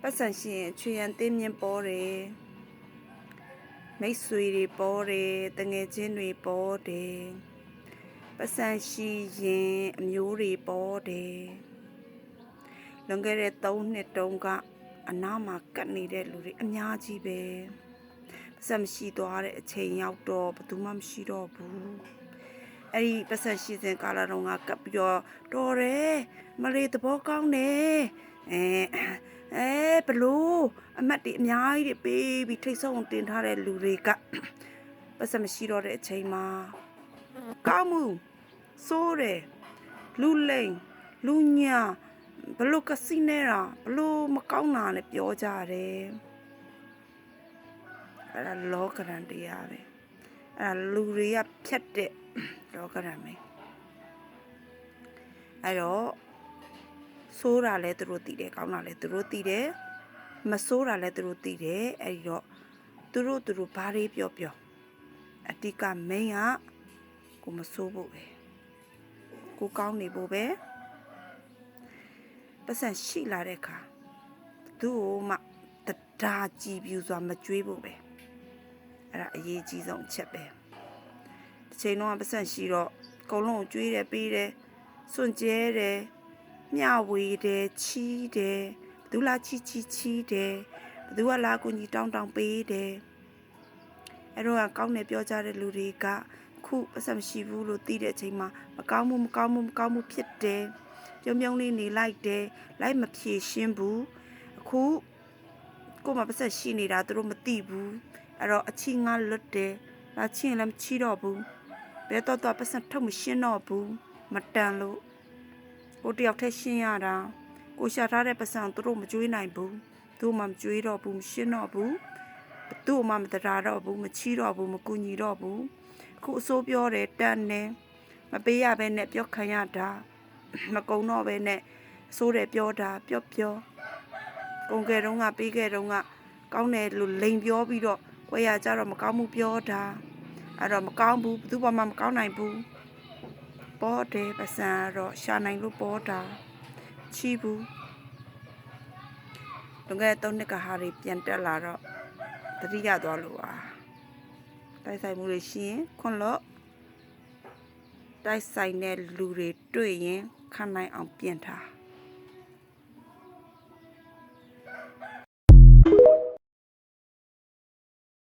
ပတ်စံရှင်ချွေရန်တင်းမြင့်ပေါ်တယ်မိတ်ဆွေတွေပေါ်တယ်တငယ်ချင်းတွေပေါ်တယ်ပတ်စံရှိရင်အမျိုးတွေပေါ်တယ်လွန်ခဲ့တဲ့3 နှစ်တုန်းကအနားမှာကတ်နေတဲ့လူတွေအများကြီးပဲပတ်စံမရှိသွားတဲ့အချိန်ရောက်တော့ဘယ်သူမှမရှိတော့ဘူးအဲ့ဒီပတ်စံရှိစဉ်ကာလတုန်းကကပ်ပြီးတော့တော်တယ်မလေးသဘောကောင်းတယ်ဘလို့အမတ်တွေအများကြီးတွေပေးပြီးထိတ်ဆုံးတင်ထားတဲ့လူတွေကပတ်စံမရှိတော့တဲ့အချိန်မှာကောင်းမှုစိုးတယ်လူလိန်လူညာဘလို့ကစီနေတာဘလို့မကောင်းတာလည်းပြောကြတယ်အဲ့ဒါလောကရန်တရားပဲအဲ့ဒါလူတွေကဖြတ်တဲ့လောကရန်ပဲအဲ့တော့ဆိုးတာလည်းသူတို့သိတယ်ကောင်းတာလည်းသူတို့သိတယ်မဆိုးတာလည်းသူတို့သိတယ်အဲ့ဒီတော့သူတို့ဘာတွေပြောအတိကမိန်ကကိုမဆိုးဖို့ပဲကိုကောင်းနေဖို့ပဲပတ်စံရှိလာတဲ့အခါသူ့ကိုမှတရားကြည်ပြူစွာမကြွေးဖို့ပဲအဲ့ဒါအရေးကြီးဆုံးအချက်ပဲတစ်ချိန်လုံးကပတ်စံရှိတော့အကုန်လုံးကြွေးတယ်ပေးတယ်စွန့်ကြဲတယ်မျှဝေတယ်ချီးတယ်ဘသူလာချီးတယ်ဘသူကလာကူညီတောင်းပေးတယ်အဲ့တော့ကောင်းတယ်ပြောကြတဲ့လူတွေကခုပတ်စံမရှိဘူးလို့သိတဲ့အချိန်မှာမကောင်းမှုဖြစ်တယ်ပြုံးလေးနေလိုက်တယ်လိုက်မဖြေရှင်းဘူးအခုကိုမပတ်စံရှိနေတာသူတို့မသိဘူးအဲ့တော့အချီငါလွတ်တယ်လာချင်းလည်းမချီတော့ဘူးဘယ်တော့ပတ်စံထုတ်မရှင်းတော့ဘူးမတန်လို့ကိုတယောက်တည်းရှင်းရတာကိုရှာထားတဲ့ပတ်စံသူတို့မကြွေးနိုင်ဘူးသူမှမကြွေးတော့ဘူးမရှင်းတော့ဘူးသူ့မှမတရားတော့ဘူးမချီတော့ဘူးမကူညီတော့ဘူးအခုအစိုးပြောတယ်တန်တယ်မပေးရဘဲနဲ့ပြောခံရတာမကုံတော့ဘဲနဲ့ဆိုးတယ်ပြောတာပြောကုန်ခဲ့တုန်းကပေးခဲ့တုန်းကကောင်းတယ်လို့လိန်ပြောပြီးတော့ကိုယ်ရကြတော့မကောင်းမှုပြောတာအဲ့တော့မကောင်းဘူးဘယ်သူမှမကောင်းနိုင်ဘူးပေါ်တယ်ပစံတော့ရှာနိုင်လို့ပေါ်တာချီဘူးလွန်ခဲ့တဲ့3 နှစ်ကဟာတွေပြန်တက်လာတော့တတိယသွားလို့ပါတိုက်ဆိုင်မှုတွေရှိရင်ခွန်လို့တိုက်ဆိုင်တဲ့လူတွေတွေ့ရင်ခံနိုင်အောင်ပြင်ထား